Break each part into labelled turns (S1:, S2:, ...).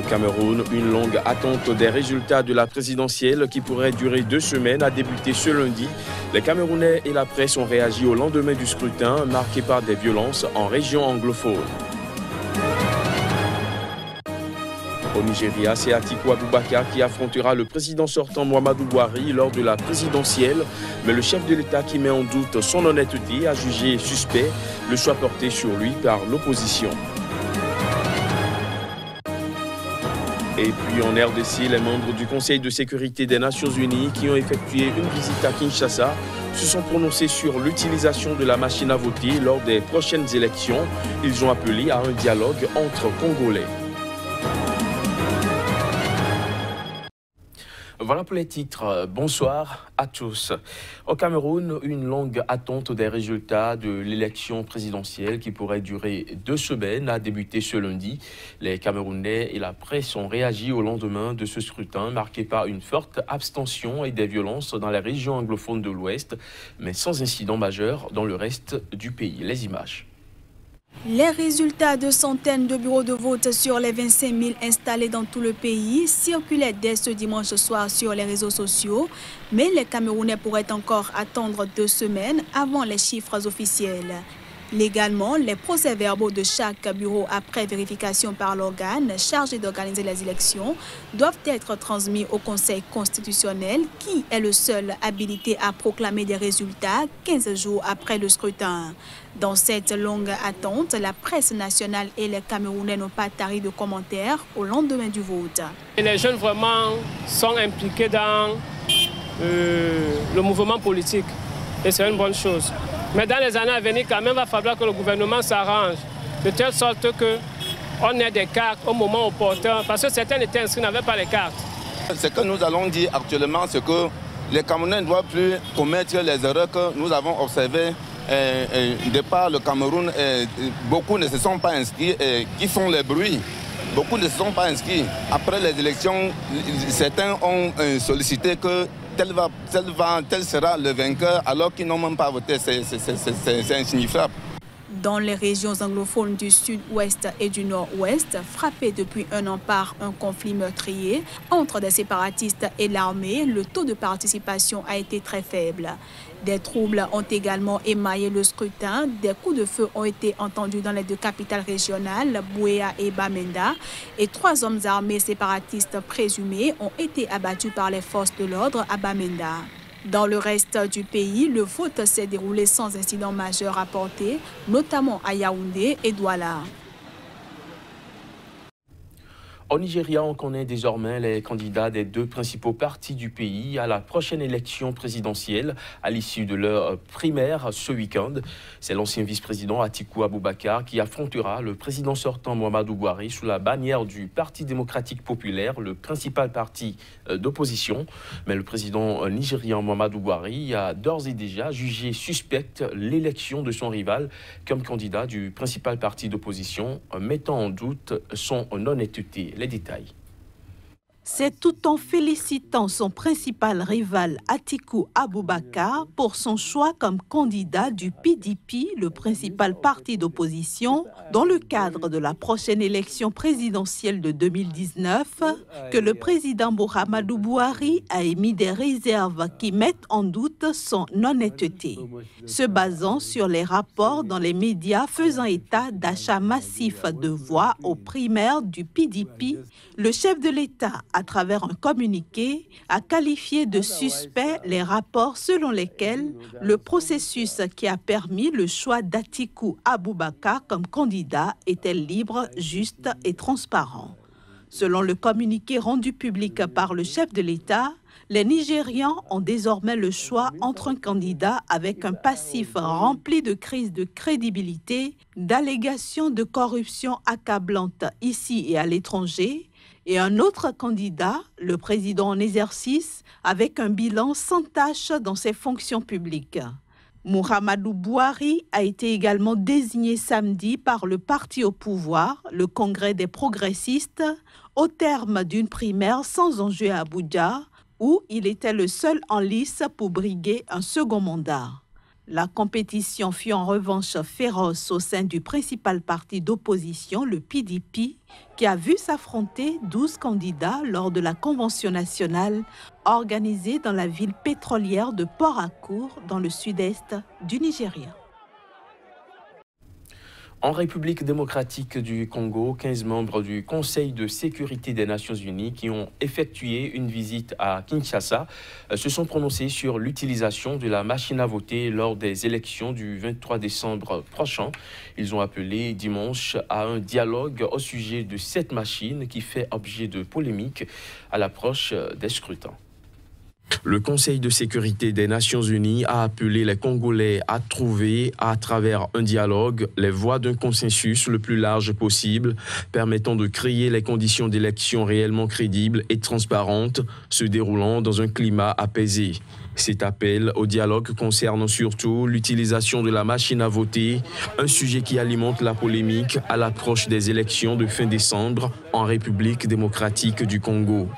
S1: Cameroun, une longue attente des résultats de la présidentielle qui pourrait durer 2 semaines a débuté ce lundi. Les Camerounais et la presse ont réagi au lendemain du scrutin marqué par des violences en région anglophone. Au Nigeria, c'est Atiku Abubakar qui affrontera le président sortant Muhammadu Buhari lors de la présidentielle. Mais le chef de l'État qui met en doute son honnêteté a jugé suspect le choix porté sur lui par l'opposition. Et puis en RDC, les membres du Conseil de sécurité des Nations Unies qui ont effectué une visite à Kinshasa se sont prononcés sur l'utilisation de la machine à voter lors des prochaines élections. Ils ont appelé à un dialogue entre Congolais. Voilà pour les titres. Bonsoir à tous. Au Cameroun, une longue attente des résultats de l'élection présidentielle qui pourrait durer 2 semaines a débuté ce lundi. Les Camerounais et la presse ont réagi au lendemain de ce scrutin marqué par une forte abstention et des violences dans les régions anglophones de l'Ouest, mais sans incident majeur dans le reste du pays. Les images.
S2: Les résultats de centaines de bureaux de vote sur les 25 000 installés dans tout le pays circulaient dès ce dimanche soir sur les réseaux sociaux, mais les Camerounais pourraient encore attendre 2 semaines avant les chiffres officiels. Légalement, les procès-verbaux de chaque bureau après vérification par l'organe chargé d'organiser les élections doivent être transmis au Conseil constitutionnel qui est le seul habilité à proclamer des résultats 15 jours après le scrutin. Dans cette longue attente, la presse nationale et les Camerounais n'ont pas tari de commentaires au lendemain du vote.
S3: Et les jeunes vraiment sont impliqués dans le mouvement politique et c'est une bonne chose. Mais dans les années à venir, quand même, il va falloir que le gouvernement s'arrange de telle sorte qu'on ait des cartes au moment opportun, parce que certains étaient inscrits, n'avaient pas les cartes.
S4: Ce que nous allons dire actuellement, c'est que les Camerounais ne doivent plus commettre les erreurs que nous avons observées. De par le Cameroun, beaucoup ne se sont pas inscrits. Qui font les bruits? Beaucoup ne se sont pas inscrits. Après les élections, certains ont sollicité que tel sera le vainqueur alors qu'ils n'ont même pas voté. C'est insignifiable.
S2: Dans les régions anglophones du sud-ouest et du nord-ouest, frappées depuis 1 an par un conflit meurtrier entre des séparatistes et l'armée, le taux de participation a été très faible. Des troubles ont également émaillé le scrutin. Des coups de feu ont été entendus dans les 2 capitales régionales, Buea et Bamenda, et 3 hommes armés séparatistes présumés ont été abattus par les forces de l'ordre à Bamenda. Dans le reste du pays, le vote s'est déroulé sans incident majeur rapporté, notamment à Yaoundé et Douala.
S1: Au Nigeria, on connaît désormais les candidats des 2 principaux partis du pays à la prochaine élection présidentielle à l'issue de leur primaire ce week-end. C'est l'ancien vice-président Atiku Abubakar qui affrontera le président sortant Muhammadu Buhari sous la bannière du Parti démocratique populaire, le principal parti d'opposition. Mais le président nigérian Muhammadu Buhari a d'ores et déjà jugé suspecte l'élection de son rival comme candidat du principal parti d'opposition, mettant en doute son honnêteté. Les détails.
S5: C'est tout en félicitant son principal rival Atiku Abubakar pour son choix comme candidat du PDP, le principal parti d'opposition, dans le cadre de la prochaine élection présidentielle de 2019, que le président Muhammadu Buhari a émis des réserves qui mettent en doute son honnêteté. Se basant sur les rapports dans les médias faisant état d'achats massifs de voix aux primaires du PDP, le chef de l'État, à travers un communiqué, a qualifié de suspect les rapports selon lesquels le processus qui a permis le choix d'Atiku Abubakar comme candidat était libre, juste et transparent. Selon le communiqué rendu public par le chef de l'État, les Nigérians ont désormais le choix entre un candidat avec un passif rempli de crises de crédibilité, d'allégations de corruption accablantes ici et à l'étranger, et un autre candidat, le président en exercice, avec un bilan sans tache dans ses fonctions publiques. Muhammadu Buhari a été également désigné samedi par le parti au pouvoir, le Congrès des progressistes, au terme d'une primaire sans enjeu à Abuja, où il était le seul en lice pour briguer un second mandat. La compétition fut en revanche féroce au sein du principal parti d'opposition, le PDP, qui a vu s'affronter 12 candidats lors de la convention nationale organisée dans la ville pétrolière de Port Harcourt, dans le sud-est du Nigeria.
S1: En République démocratique du Congo, 15 membres du Conseil de sécurité des Nations Unies qui ont effectué une visite à Kinshasa se sont prononcés sur l'utilisation de la machine à voter lors des élections du 23 décembre prochain. Ils ont appelé dimanche à un dialogue au sujet de cette machine qui fait objet de polémiques à l'approche des scrutins. Le Conseil de sécurité des Nations Unies a appelé les Congolais à trouver, à travers un dialogue, les voies d'un consensus le plus large possible, permettant de créer les conditions d'élections réellement crédibles et transparentes, se déroulant dans un climat apaisé. Cet appel au dialogue concerne surtout l'utilisation de la machine à voter, un sujet qui alimente la polémique à l'approche des élections de fin décembre en République démocratique du Congo.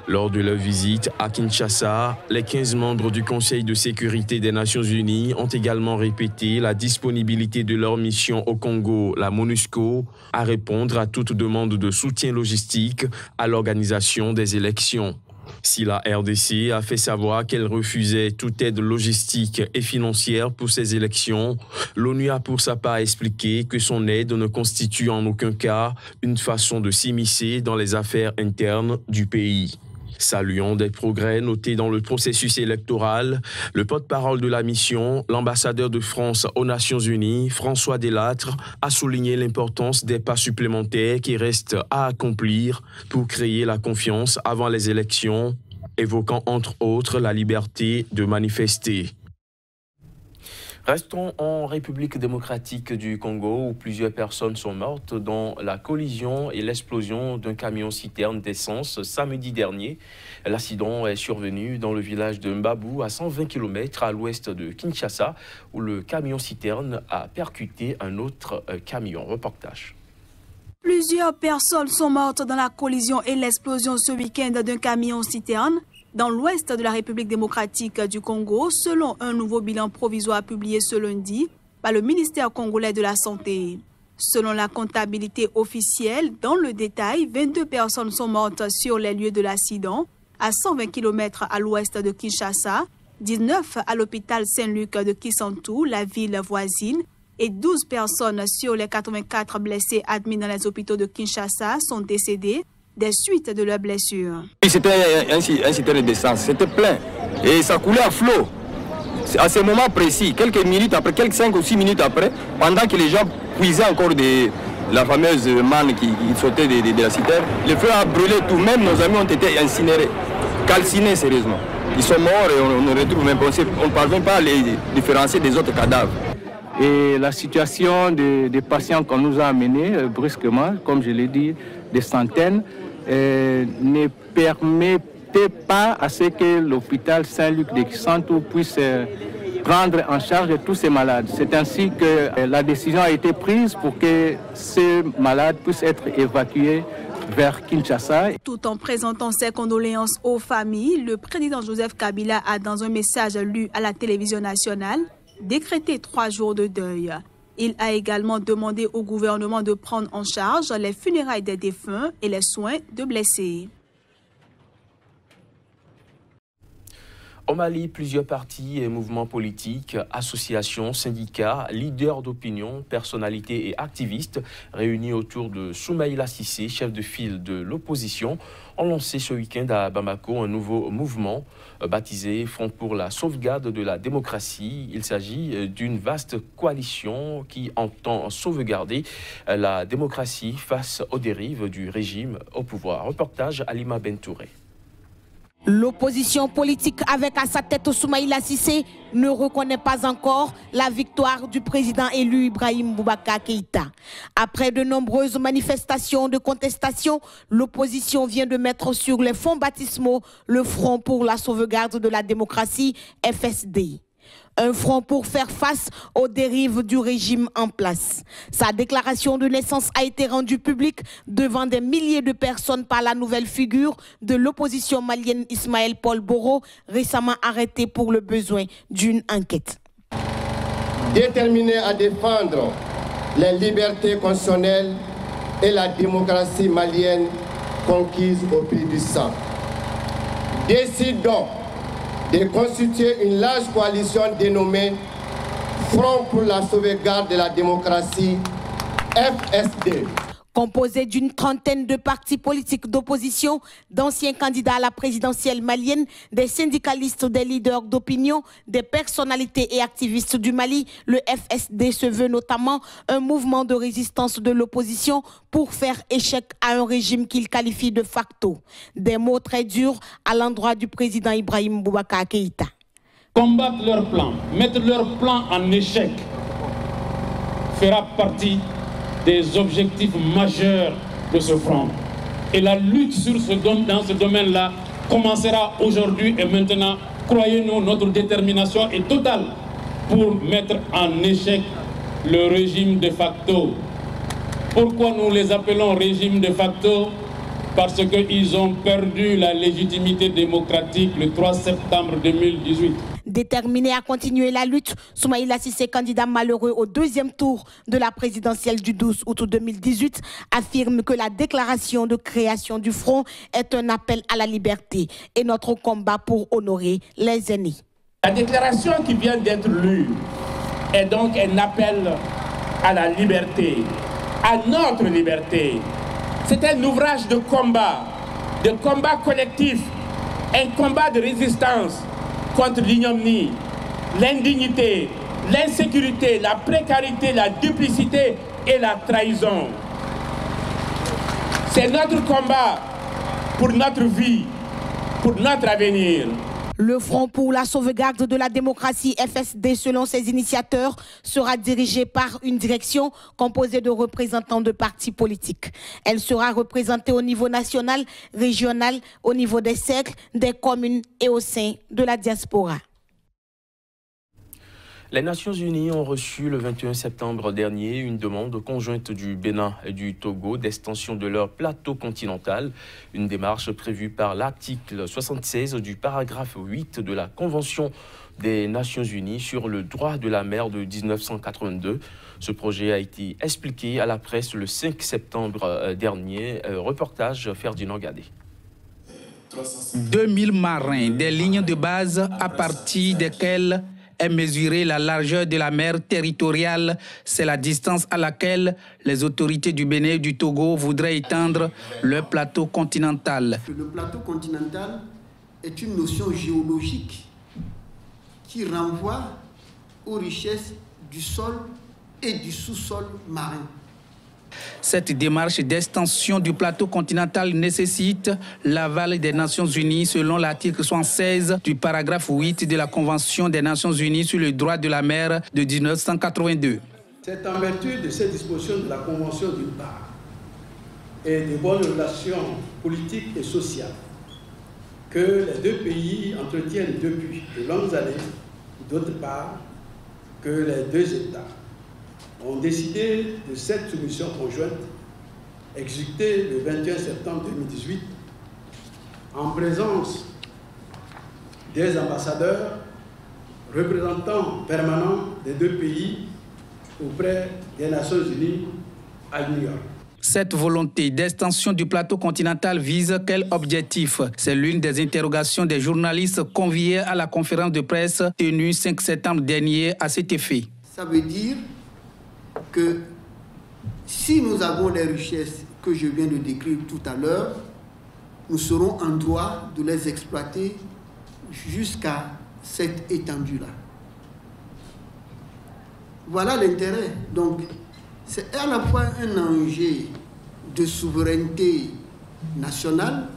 S1: Lors de leur visite à Kinshasa, les 15 membres du Conseil de sécurité des Nations Unies ont également répété la disponibilité de leur mission au Congo, la MONUSCO, à répondre à toute demande de soutien logistique à l'organisation des élections. Si la RDC a fait savoir qu'elle refusait toute aide logistique et financière pour ces élections, l'ONU a pour sa part expliqué que son aide ne constitue en aucun cas une façon de s'immiscer dans les affaires internes du pays. Saluant des progrès notés dans le processus électoral, le porte-parole de la mission, l'ambassadeur de France aux Nations Unies, François Delattre, a souligné l'importance des pas supplémentaires qui restent à accomplir pour créer la confiance avant les élections, évoquant entre autres la liberté de manifester. Restons en République démocratique du Congo où plusieurs personnes sont mortes dans la collision et l'explosion d'un camion-citerne d'essence samedi dernier. L'accident est survenu dans le village de Mbabou à 120 km à l'ouest de Kinshasa où le camion-citerne a percuté un autre camion. Reportage.
S2: Plusieurs personnes sont mortes dans la collision et l'explosion ce week-end d'un camion-citerne dans l'ouest de la République démocratique du Congo, selon un nouveau bilan provisoire publié ce lundi par le ministère congolais de la Santé. Selon la comptabilité officielle, dans le détail, 22 personnes sont mortes sur les lieux de l'accident, à 120 km à l'ouest de Kinshasa, 19 à l'hôpital Saint-Luc de Kisantu, la ville voisine, et 12 personnes sur les 84 blessés admis dans les hôpitaux de Kinshasa sont décédées des suites de leurs blessures.
S6: C'était un citerne d'essence, c'était plein et ça coulait à flot. À ce moment précis, quelques minutes après, quelques 5 ou 6 minutes après, pendant que les gens puisaient encore la fameuse manne qui sautait de la citerne, le feu a brûlé tout, même nos amis ont été incinérés, calcinés sérieusement. Ils sont morts et on ne retrouve même pas, on ne parvient pas à les différencier des autres cadavres.
S7: Et la situation des patients qu'on nous a amenés brusquement, comme je l'ai dit, des centaines, ne permettait pas à ce que l'hôpital Saint-Luc de Kisantu puisse prendre en charge tous ces malades. C'est ainsi que la décision a été prise pour que ces malades puissent être évacués vers Kinshasa.
S2: Tout en présentant ses condoléances aux familles, le président Joseph Kabila a, dans un message lu à la télévision nationale, décrété 3 jours de deuil. Il a également demandé au gouvernement de prendre en charge les funérailles des défunts et les soins de blessés.
S1: Au Mali, plusieurs partis et mouvements politiques, associations, syndicats, leaders d'opinion, personnalités et activistes réunis autour de Soumaïla Cissé, chef de file de l'opposition, ont lancé ce week-end à Bamako un nouveau mouvement baptisé Front pour la sauvegarde de la démocratie. Il s'agit d'une vaste coalition qui entend sauvegarder la démocratie face aux dérives du régime au pouvoir. Reportage Alima Bentouré.
S8: L'opposition politique avec à sa tête Soumaïla Cissé ne reconnaît pas encore la victoire du président élu Ibrahim Boubacar Keïta. Après de nombreuses manifestations de contestation, l'opposition vient de mettre sur les fonds baptismaux le Front pour la sauvegarde de la démocratie, FSD. Un front pour faire face aux dérives du régime en place. Sa déclaration de naissance a été rendue publique devant des milliers de personnes par la nouvelle figure de l'opposition malienne Ismaël Paul Boro, récemment arrêté pour le besoin d'une enquête.
S9: déterminé à défendre les libertés constitutionnelles et la démocratie malienne conquise au pays du sang. Décide donc de constituer une large coalition dénommée Front pour la sauvegarde de la démocratie, FSD.
S8: Composé d'une trentaine de partis politiques d'opposition, d'anciens candidats à la présidentielle malienne, des syndicalistes, des leaders d'opinion, des personnalités et activistes du Mali, le FSD se veut notamment un mouvement de résistance de l'opposition pour faire échec à un régime qu'il qualifie de facto. Des mots très durs à l'endroit du président Ibrahim Boubacar Keïta.
S10: Combattre leur plan, mettre leur plan en échec fera partie des objectifs majeurs de ce front. Et la lutte dans ce domaine-là commencera aujourd'hui et maintenant. Croyez-nous, notre détermination est totale pour mettre en échec le régime de facto. Pourquoi nous les appelons régime de facto? Parce qu'ils ont perdu la légitimité démocratique le 3 septembre 2018.
S8: Déterminé à continuer la lutte, Soumaïla Cissé, candidat malheureux au deuxième tour de la présidentielle du 12 août 2018, affirme que la déclaration de création du front est un appel à la liberté et notre combat pour honorer les aînés.
S11: La déclaration qui vient d'être lue est donc un appel à la liberté, à notre liberté. C'est un ouvrage de combat collectif, un combat de résistance contre l'ignominie, l'indignité, l'insécurité, la précarité, la duplicité et la trahison. C'est notre combat pour notre vie, pour notre avenir.
S8: Le Front pour la sauvegarde de la démocratie FSD, selon ses initiateurs, sera dirigé par une direction composée de représentants de partis politiques. Elle sera représentée au niveau national, régional, au niveau des cercles, des communes et au sein de la diaspora.
S1: Les Nations Unies ont reçu le 21 septembre dernier une demande conjointe du Bénin et du Togo d'extension de leur plateau continental, une démarche prévue par l'article 76 du paragraphe 8 de la Convention des Nations Unies sur le droit de la mer de 1982. Ce projet a été expliqué à la presse le 5 septembre dernier. Reportage Ferdinand Gadé.
S12: 2000 marins, des lignes de base à partir desquelles est mesurée la largeur de la mer territoriale. C'est la distance à laquelle les autorités du Bénin et du Togo voudraient étendre leur plateau continental.
S13: Le plateau continental est une notion géologique qui renvoie aux richesses du sol et du sous-sol marin.
S12: Cette démarche d'extension du plateau continental nécessite l'aval des Nations Unies selon l'article 76 du paragraphe 8 de la Convention des Nations Unies sur le droit de la mer de 1982.
S14: C'est en vertu de ces dispositions de la Convention d'une part et des bonnes relations politiques et sociales que les deux pays entretiennent depuis de longues années, d'autre part que les deux États ont décidé de cette soumission conjointe exécutée le 21 septembre 2018 en présence des ambassadeurs, représentants permanents des deux pays auprès des Nations Unies à New York.
S12: Cette volonté d'extension du plateau continental vise quel objectif? C'est l'une des interrogations des journalistes conviés à la conférence de presse tenue 5 septembre dernier à cet effet.
S13: Ça veut dire que si nous avons les richesses que je viens de décrire tout à l'heure, nous serons en droit de les exploiter jusqu'à cette étendue-là. Voilà l'intérêt. Donc, c'est à la fois un enjeu de souveraineté nationale.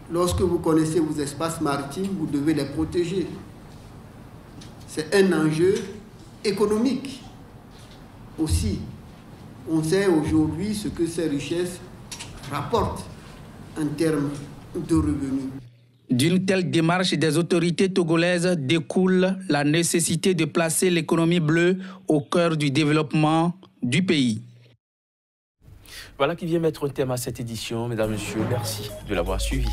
S13: Lorsque vous connaissez vos espaces maritimes, vous devez les protéger. C'est un enjeu économique aussi. On sait aujourd'hui ce que ces richesses rapportent en termes de revenus.
S12: D'une telle démarche des autorités togolaises découle la nécessité de placer l'économie bleue au cœur du développement du pays.
S1: Voilà qui vient mettre un thème à cette édition. Mesdames, Messieurs, merci de l'avoir suivi.